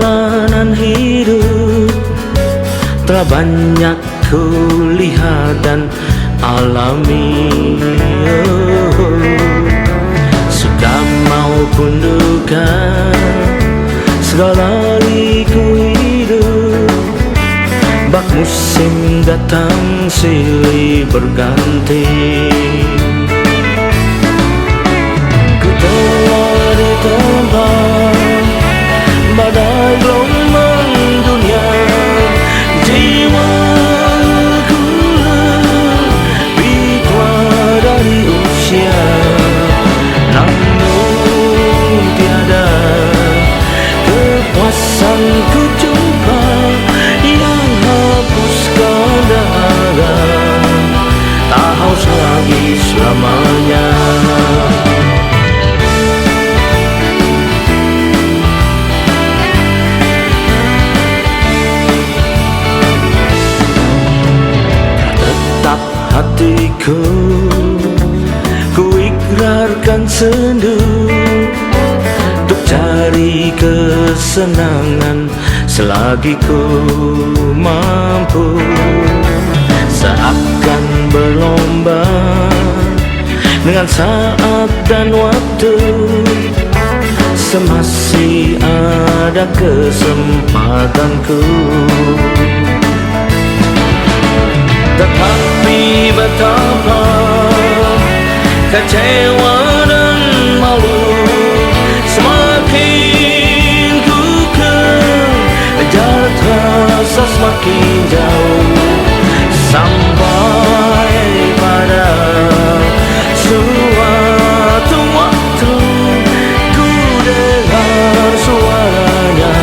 perjalanan hidup telah banyak ku lihat dan alami, suka maupun duka, segala liku hidup. Bak musim datang silih berganti, ku telah ditempa badai gelombang dunia. Jiwaku lebih tua dari usia, namun tiada kepuasan ku jumpa yang hapuskan dahaga, tak haus lagi selamanya. Hatiku, ku ikrarkan sendu untuk cari kesenangan selagi ku mampu. Seakan berlomba dengan saat dan waktu, semasih ada kesempatanku. Tetapi betapa kecewa dan malu, semakin ku kejar terasa semakin jauh, sampai pada suatu waktu ku dengar suaranya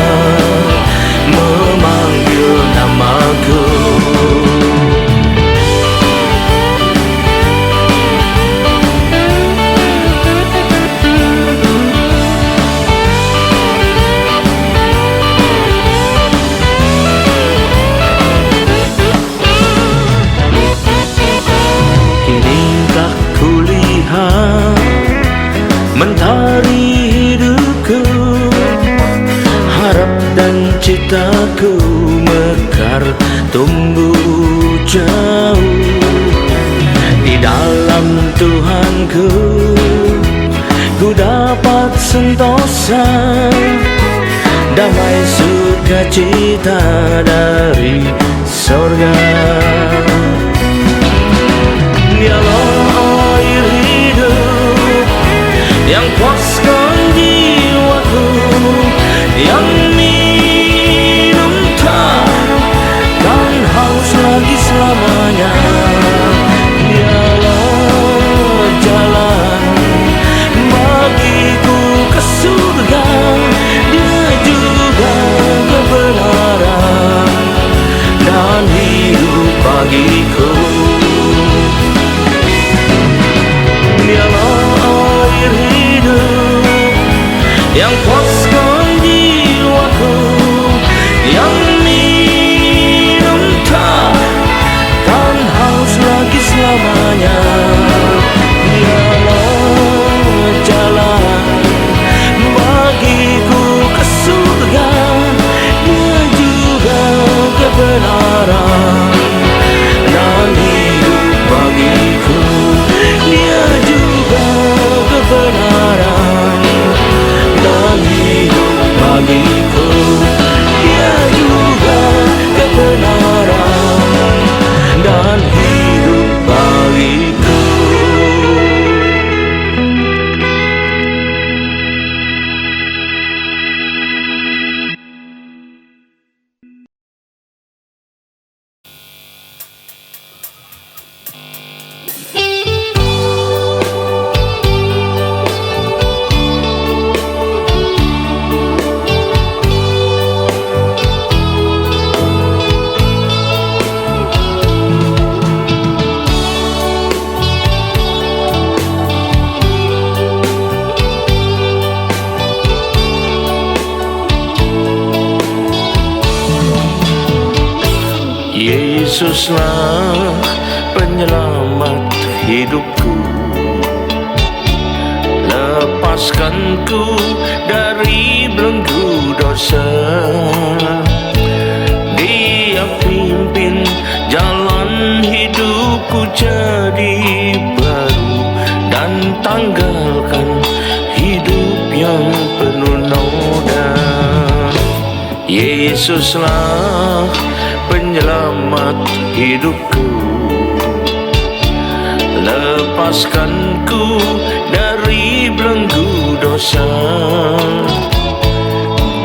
memanggil namaku. Mentari hidupku, harap dan citaku mekar tumbuh jauh di dalam Tuhanku. Ku dapat sentosa damai sukacita dari sorga. Dialah air hidup yang puaskan jiwaku, yang minum takkan haus lagi selamanya. Dialah jalan bagiku ke surga, Dia juga kebenaran dan hidup bagiku. Yang puaskan jiwaku, yang minum takkan haus lagi selamanya. Dialah jalan bagiku ke surga, Dia juga kebenaran dan hidup bagiku. Dia juga kebenaran dan hidup bagiku. Dia juga kebenaran dan hidup bagiku. Yesuslah penyelamat hidupku, lepaskanku dari belenggu dosa. Yesuslah penyelamat hidupku. Lepaskanku dari belenggu dosa.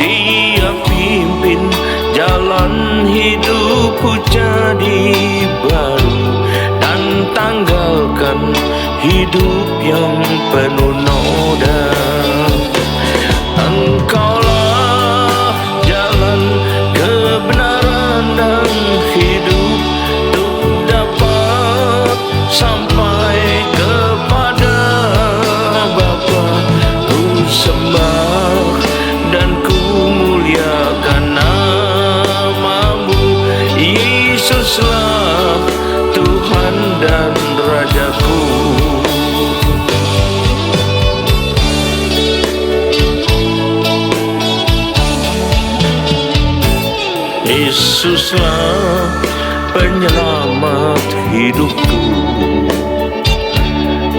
Dia pimpin jalan hidupku jadi baru, dan tanggalkan hidup yang penuh noda. Engkaulah jalan kebenaran dan hidup, untuk dapat sampai kepada Bapa. Ku sembah dan ku muliakan namamu. Yesuslah Tuhan dan Rajaku. Yesuslah penyelamat hidupku.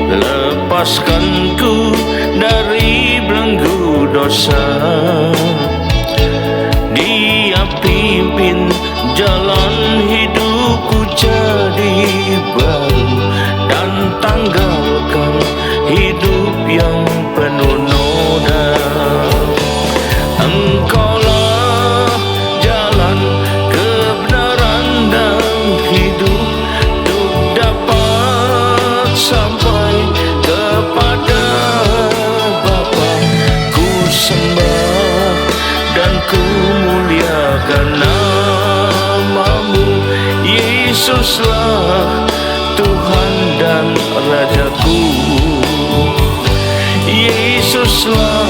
Lepaskanku dari belenggu dosa. Dia pimpin jalan hidupku jadi baru, dan tanggalkan hidup yang penuh noda. Engkaulah jalan kebenaran dan hidup, untuk dapat sampai kepada Bapa. Ku sembah dan ku muliakan namamu. Yesuslah Tuhan dan Rajaku. Yesuslah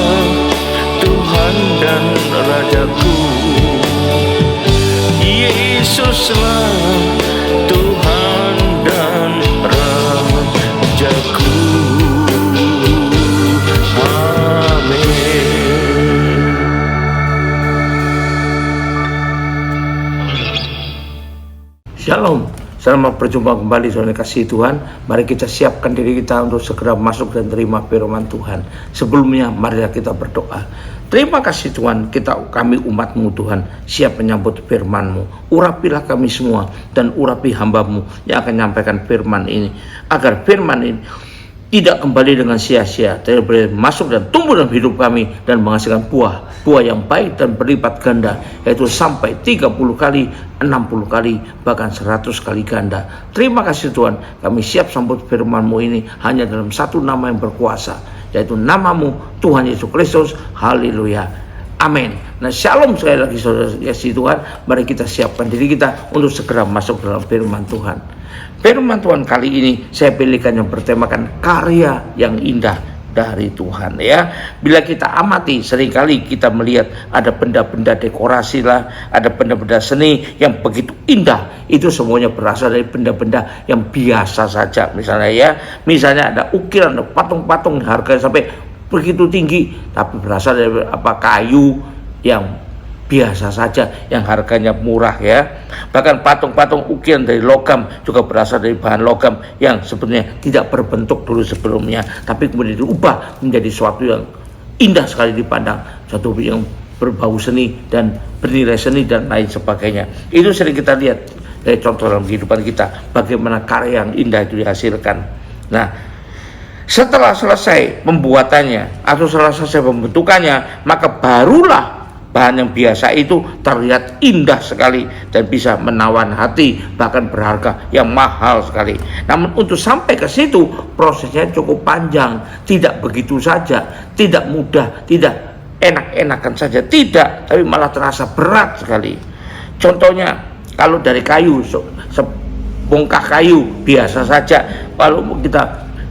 Tuhan dan Rajaku. Yesuslah Tuhan dan Rajaku. Amin. Shalom, selamat berjumpa kembali saudara kasih Tuhan. Mari kita siapkan diri kita untuk segera masuk dan terima firman Tuhan. Sebelumnya mari kita berdoa. Terima kasih Tuhan, kami umat-Mu Tuhan, siap menyambut firman-Mu. Urapilah kami semua dan urapi hamba-Mu yang akan menyampaikan firman ini, agar firman ini tidak kembali dengan sia-sia, tapi boleh masuk dan tumbuh dalam hidup kami dan menghasilkan buah yang baik dan berlipat ganda, yaitu sampai 30 kali, 60 kali, bahkan 100 kali ganda. Terima kasih Tuhan, kami siap sambut firman-Mu ini hanya dalam satu nama yang berkuasa, yaitu namamu Tuhan Yesus Kristus. Haleluya, amin. Nah, shalom sekali lagi saudara kasih Tuhan. Mari kita siapkan diri kita untuk segera masuk dalam firman Tuhan. Firman Tuhan kali ini saya pilihkan yang bertemakan karya yang indah dari Tuhan, ya. Bila kita amati, seringkali kita melihat ada benda-benda dekorasi lah, ada benda-benda seni yang begitu indah. Itu semuanya berasal dari benda-benda yang biasa saja. Misalnya ada ukiran, ada patung-patung harganya sampai begitu tinggi, tapi berasal dari kayu yang biasa saja, yang harganya murah, ya. Bahkan patung-patung ukiran dari logam juga berasal dari bahan logam yang sebenarnya tidak berbentuk dulu sebelumnya, tapi kemudian diubah menjadi sesuatu yang indah sekali dipandang, suatu yang berbau seni dan bernilai seni dan lain sebagainya. Itu sering kita lihat dari contoh dalam kehidupan kita, bagaimana karya yang indah itu dihasilkan. Nah, setelah selesai pembuatannya atau setelah selesai pembentukannya, maka barulah bahan yang biasa itu terlihat indah sekali dan bisa menawan hati, bahkan berharga yang mahal sekali. Namun untuk sampai ke situ prosesnya cukup panjang, tidak begitu saja, tidak mudah, tidak enak-enakan saja, tidak, tapi malah terasa berat sekali. Contohnya kalau dari kayu, sebongkah kayu biasa saja, kalau kita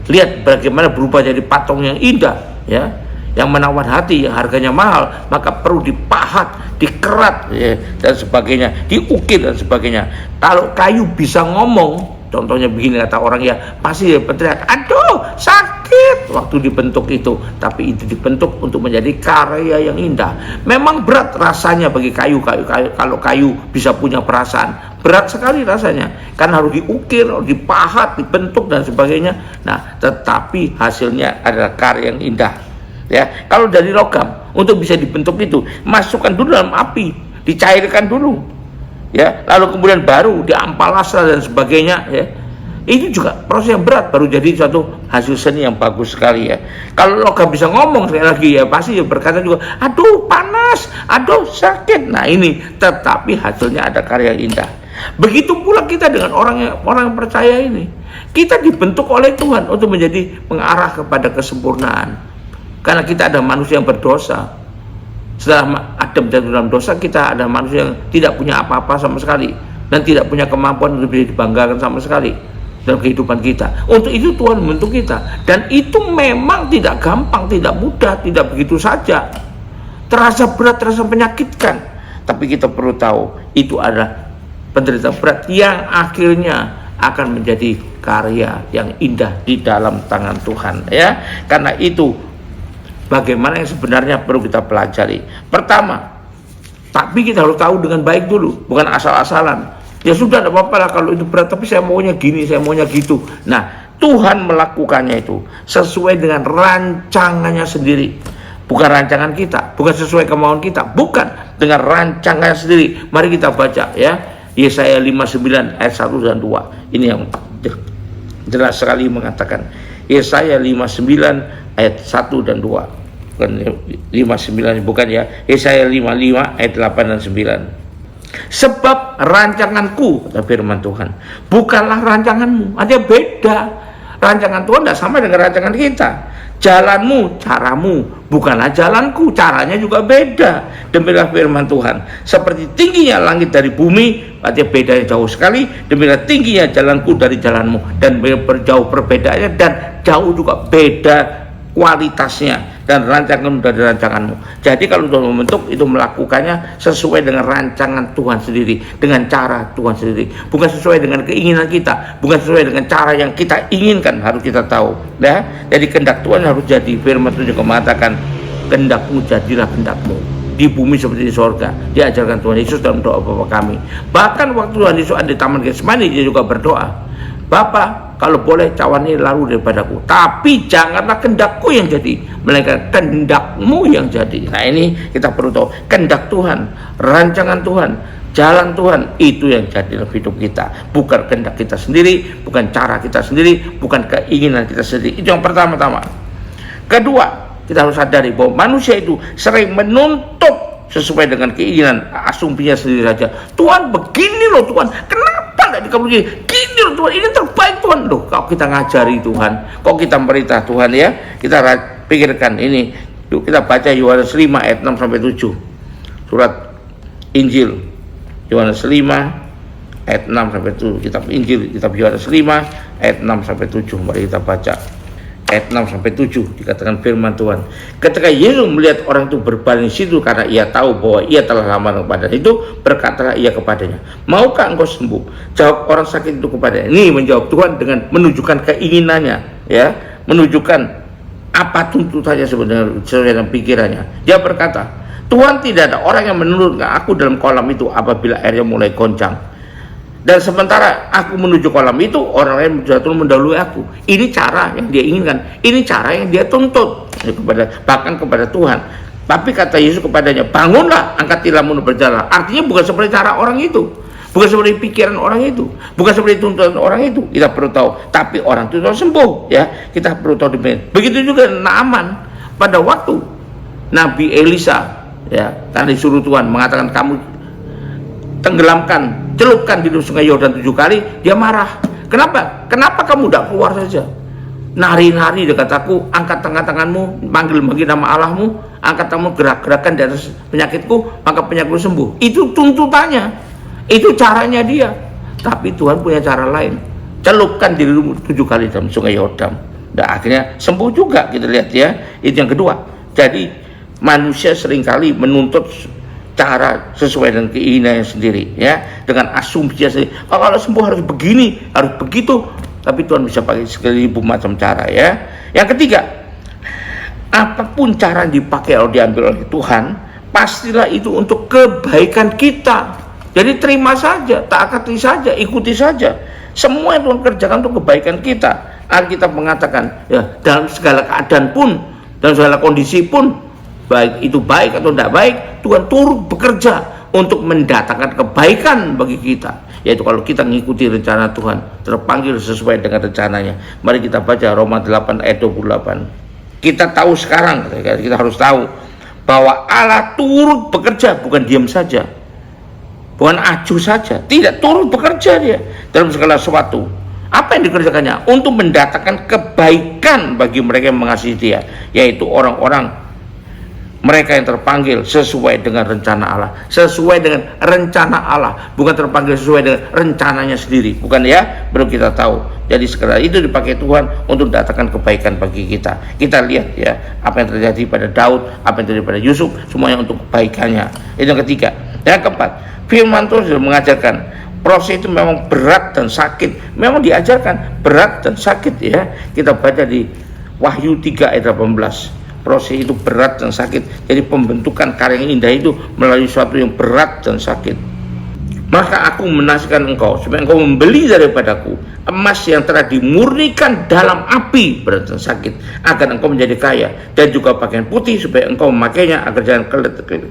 lihat bagaimana berubah jadi patung yang indah, ya, yang menawan hati, yang harganya mahal, maka perlu dipahat, dikerat, ya, dan sebagainya, diukir dan sebagainya. Kalau kayu bisa ngomong, contohnya begini kata orang, ya pasti dia berteriak, aduh sakit waktu dibentuk itu. Tapi itu dibentuk untuk menjadi karya yang indah. Memang berat rasanya bagi kayu. Kalau kayu bisa punya perasaan, berat sekali rasanya, kan harus diukir, harus dipahat, dibentuk dan sebagainya. Nah, tetapi hasilnya adalah karya yang indah. Ya, kalau dari logam untuk bisa dibentuk itu, masukkan dulu dalam api, dicairkan dulu, ya, lalu kemudian baru diamplas dan sebagainya, ya. Itu juga proses yang berat, baru jadi suatu hasil seni yang bagus sekali, ya. Kalau logam bisa ngomong sekali lagi, ya pasti ya berkata juga, aduh panas, aduh sakit. Nah ini, tetapi hasilnya ada karya indah. Begitu pula kita dengan orang yang percaya ini, kita dibentuk oleh Tuhan untuk menjadi mengarah kepada kesempurnaan. Karena kita ada manusia yang berdosa. Setelah Adam jatuh dalam dosa, kita ada manusia yang tidak punya apa-apa sama sekali dan tidak punya kemampuan untuk bisa dibanggakan sama sekali dalam kehidupan kita. Untuk itu Tuhan membentuk kita, dan itu memang tidak gampang, tidak mudah, tidak begitu saja. Terasa berat, terasa menyakitkan. Tapi kita perlu tahu itu adalah penderitaan berat yang akhirnya akan menjadi karya yang indah di dalam tangan Tuhan, ya. Karena itu bagaimana yang sebenarnya perlu kita pelajari. Pertama, tapi kita harus tahu dengan baik dulu, bukan asal-asalan. Ya sudah, tidak apa-apa lah kalau itu berat, tapi saya maunya gini, saya maunya gitu. Nah, Tuhan melakukannya itu sesuai dengan rancangannya sendiri, bukan rancangan kita, bukan sesuai kemauan kita, bukan, dengan rancangannya sendiri. Mari kita baca, ya, Yesaya 59 ayat 1 dan 2. Ini yang jelas sekali mengatakan. Yesaya 59 ayat 1 dan 2. Bukan 59, bukan, ya. Yesaya 55 ayat 8 dan 9. Sebab rancanganku, kata firman Tuhan, bukanlah rancanganmu. Artinya beda. Rancangan Tuhan tidak sama dengan rancangan kita. Jalanmu, caramu, bukanlah jalanku, caranya juga beda. Demikian firman Tuhan. Seperti tingginya langit dari bumi, artinya bedanya jauh sekali. Demikian tingginya jalanku dari jalanmu, dan berjauh perbedaannya, dan jauh juga beda kualitasnya, dan rancanganmu dari rancanganmu. Jadi kalau Tuhan membentuk, itu melakukannya sesuai dengan rancangan Tuhan sendiri, dengan cara Tuhan sendiri, bukan sesuai dengan keinginan kita, bukan sesuai dengan cara yang kita inginkan. Harus kita tahu, ya. Jadi kehendak Tuhan harus jadi. Firman Tuhan juga mengatakan, kehendakmu jadilah kehendakmu di bumi seperti di sorga. Diajarkan Tuhan Yesus dalam doa Bapa kami. Bahkan waktu Tuhan Yesus ada di Taman Getsemani, dia juga berdoa, Bapa, kalau boleh cawan ini lalu daripadaku, tapi janganlah kehendakku yang jadi, melainkan kehendakmu yang jadi. Nah ini kita perlu tahu, kehendak Tuhan, rancangan Tuhan, jalan Tuhan, itu yang jadi dalam hidup kita, bukan kehendak kita sendiri, bukan cara kita sendiri, bukan keinginan kita sendiri. Itu yang pertama-tama. Kedua, kita harus sadari bahwa manusia itu sering menuntut sesuai dengan keinginan, asumsinya sendiri saja. Tuhan begini loh Tuhan, kenapa nggak dikabulkan? Gini loh Tuhan, ini terbaik Tuhan. Loh, kok kita ngajari Tuhan, kok kita merintah Tuhan, ya. Kita pikirkan ini. Yuk kita baca Yohanes 5 ayat 6 sampai 7. Surat Injil Yohanes 5 ayat 6 sampai 7. Kitab Injil, kitab Yohanes 5 ayat 6 sampai 7. Mari kita baca. Ayat 6 sampai 7 dikatakan firman Tuhan. Ketika Yesus melihat orang itu berbaring di situ karena ia tahu bahwa ia telah lama kepadanya, itu berkatalah ia kepadanya, maukah engkau sembuh? Jawab orang sakit itu kepadanya. Ini menjawab Tuhan dengan menunjukkan keinginannya, ya, menunjukkan apa tuntutannya sebenarnya sesuai dengan pikirannya. Dia berkata, Tuhan, tidak ada orang yang menurunkan aku dalam kolam itu apabila airnya mulai goncang. Dan sementara aku menuju kolam itu, orang lain jatuh mendahului aku. Ini cara yang dia inginkan, ini cara yang dia tuntut bahkan kepada Tuhan. Tapi kata Yesus kepadanya, bangunlah, angkat tilammu berjalan. Artinya bukan seperti cara orang itu, bukan seperti pikiran orang itu, bukan seperti tuntutan orang itu. Kita perlu tahu, tapi orang itu sembuh, ya. Kita perlu tahu demikian. Begitu juga Naaman pada waktu Nabi Elisa, ya, tadi disuruh Tuhan mengatakan, kamu tenggelamkan, celupkan di sungai Yordan 7 kali, dia marah. Kenapa? Kenapa kamu tidak keluar saja? Nari-nari dekat aku, angkat tanganmu, panggil nama Allahmu, angkat tanganmu, gerak-gerakan di atas penyakitku, maka penyakitku sembuh. Itu tuntutannya, itu caranya dia. Tapi Tuhan punya cara lain. Celupkan dirimu 7 kali dalam sungai Yordan, dan akhirnya sembuh juga. Kita lihat, ya. Itu yang kedua. Jadi manusia seringkali menuntut cara sesuai dengan keinginannya sendiri, ya, dengan asumsi sendiri. Oh, kalau sembuh harus begini, harus begitu. Tapi Tuhan bisa pakai seribu macam cara, ya. Yang ketiga, apapun cara yang dipakai atau diambil oleh Tuhan, pastilah itu untuk kebaikan kita. Jadi terima saja, taati saja, ikuti saja. Semua yang Tuhan kerjakan untuk kebaikan kita. Alkitab mengatakan, ya, dalam segala keadaan pun, dalam segala kondisi pun, baik itu baik atau tidak baik, Tuhan turut bekerja untuk mendatangkan kebaikan bagi kita, yaitu kalau kita mengikuti rencana Tuhan, terpanggil sesuai dengan rencananya. Mari kita baca Roma 8 ayat 28. Kita tahu sekarang, kita harus tahu bahwa Allah turut bekerja, bukan diam saja, bukan acuh saja, tidak, turut bekerja dia dalam segala sesuatu. Apa yang dikerjakannya? Untuk mendatangkan kebaikan bagi mereka yang mengasihi dia, yaitu orang-orang mereka yang terpanggil sesuai dengan rencana Allah, sesuai dengan rencana Allah, bukan terpanggil sesuai dengan rencananya sendiri, bukan ya? Belum kita tahu. Jadi sekedar itu dipakai Tuhan untuk datangkan kebaikan bagi kita. Kita lihat ya, apa yang terjadi pada Daud, apa yang terjadi pada Yusuf, semuanya untuk kebaikannya. Itu yang ketiga. Yang keempat, firman Tuhan sudah mengajarkan proses itu memang berat dan sakit. Memang diajarkan berat dan sakit ya. Kita baca di Wahyu 3 ayat 18. Proses itu berat dan sakit. Jadi pembentukan karya yang indah itu melalui sesuatu yang berat dan sakit. Maka aku menasihatkan engkau supaya engkau membeli daripadaku emas yang telah dimurnikan dalam api berat dan sakit, agar engkau menjadi kaya, dan juga pakaian putih supaya engkau memakainya, agar jangan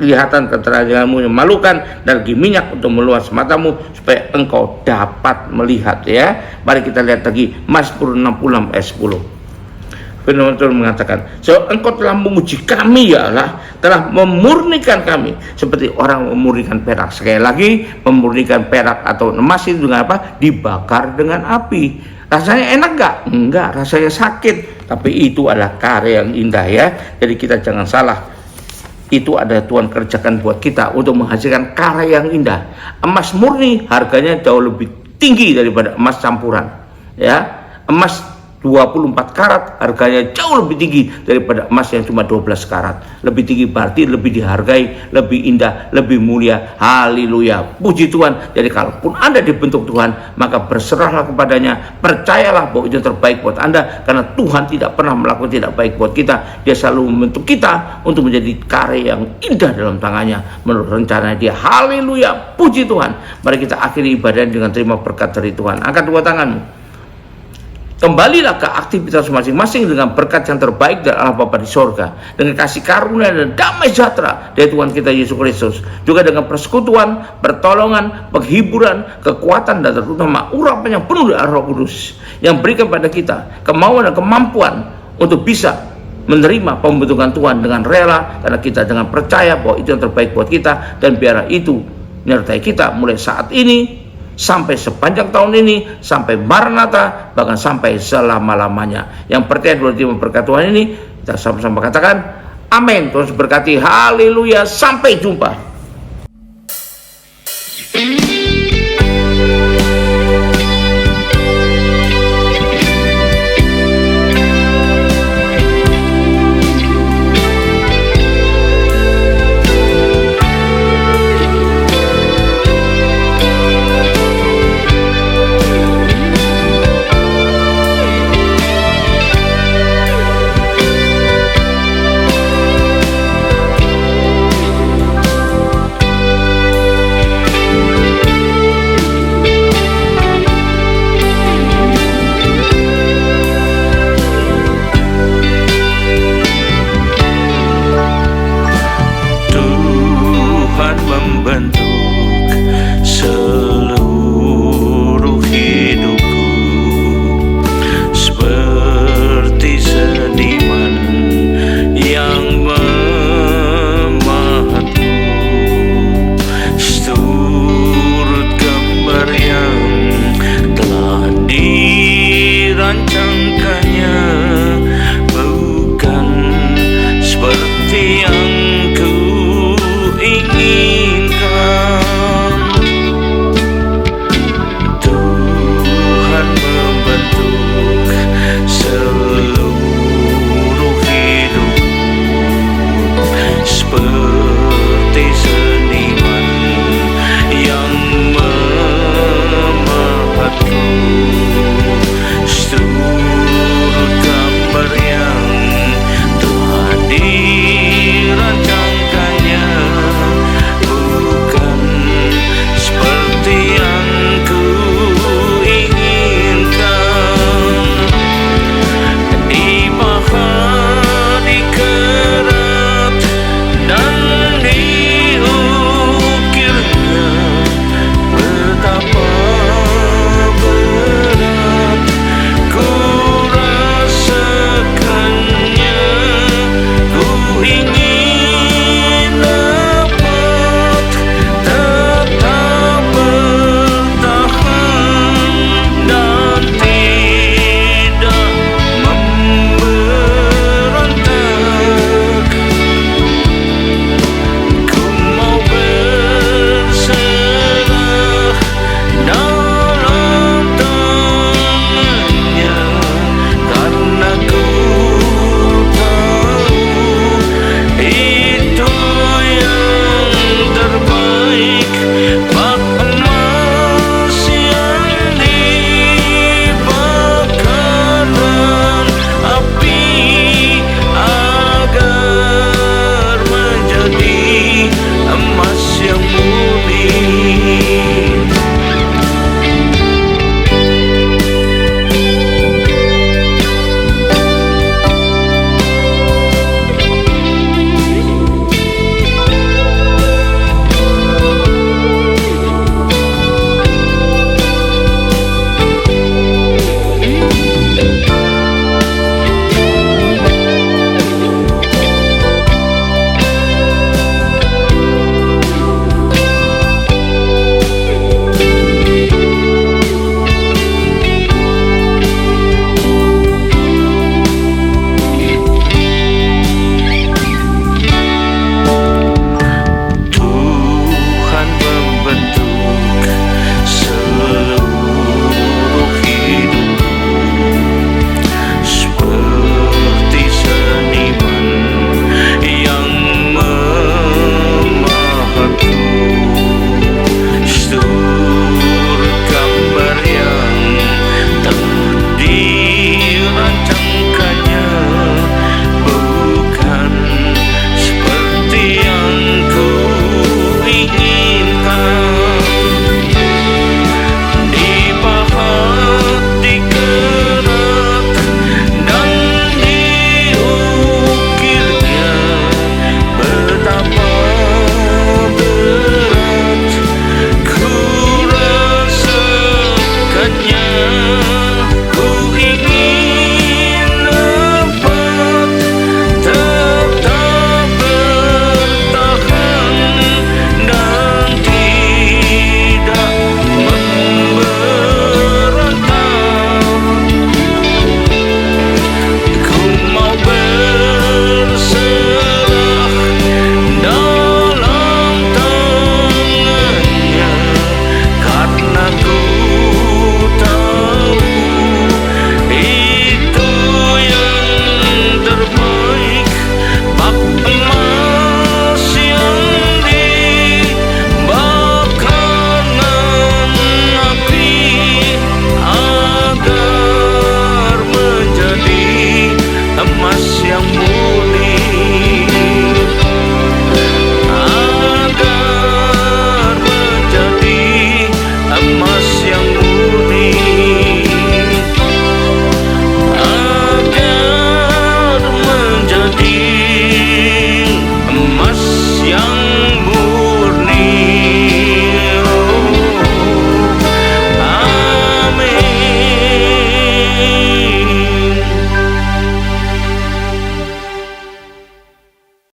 kelihatan keteranganmu yang memalukan, dan lagi minyak untuk meluas matamu supaya engkau dapat melihat ya. Mari kita lihat lagi Mazmur 66 ayat 10. Firman Tuhan mengatakan, so engkau telah memuji kami ya Allah, telah memurnikan kami seperti orang memurnikan perak. Sekali lagi, memurnikan perak atau emas itu dengan apa? Dibakar dengan api. Rasanya enak gak? Enggak, rasanya sakit. Tapi itu adalah karya yang indah ya. Jadi kita jangan salah, itu ada Tuhan kerjakan buat kita untuk menghasilkan karya yang indah. Emas murni harganya jauh lebih tinggi daripada emas campuran ya. Emas 24 karat harganya jauh lebih tinggi daripada emas yang cuma 12 karat. Lebih tinggi berarti lebih dihargai, lebih indah, lebih mulia. Haleluya, puji Tuhan. Jadi kalaupun Anda dibentuk Tuhan, maka berserahlah kepadanya, percayalah bahwa itu terbaik buat Anda, karena Tuhan tidak pernah melakukan tidak baik buat kita. Dia selalu membentuk kita untuk menjadi karya yang indah dalam tangannya menurut rencana Dia. Haleluya, puji Tuhan. Mari kita akhiri ibadah dengan terima berkat dari Tuhan. Angkat dua tanganmu. Kembalilah ke aktivitas masing-masing dengan berkat yang terbaik dari Allah Bapa di sorga, dengan kasih karunia dan damai sejahtera dari Tuhan kita Yesus Kristus, juga dengan persekutuan, pertolongan, penghiburan, kekuatan, dan terutama urapan yang penuh dari Roh Kudus yang berikan pada kita kemauan dan kemampuan untuk bisa menerima pembentukan Tuhan dengan rela, karena kita dengan percaya bahwa itu yang terbaik buat kita, dan biarlah itu menyertai kita mulai saat ini sampai sepanjang tahun ini, sampai Maranatha, bahkan sampai selama-lamanya. Yang percaya dua terima berkat Tuhan ini, kita sama-sama katakan amin. Terus berkati, haleluya, sampai jumpa.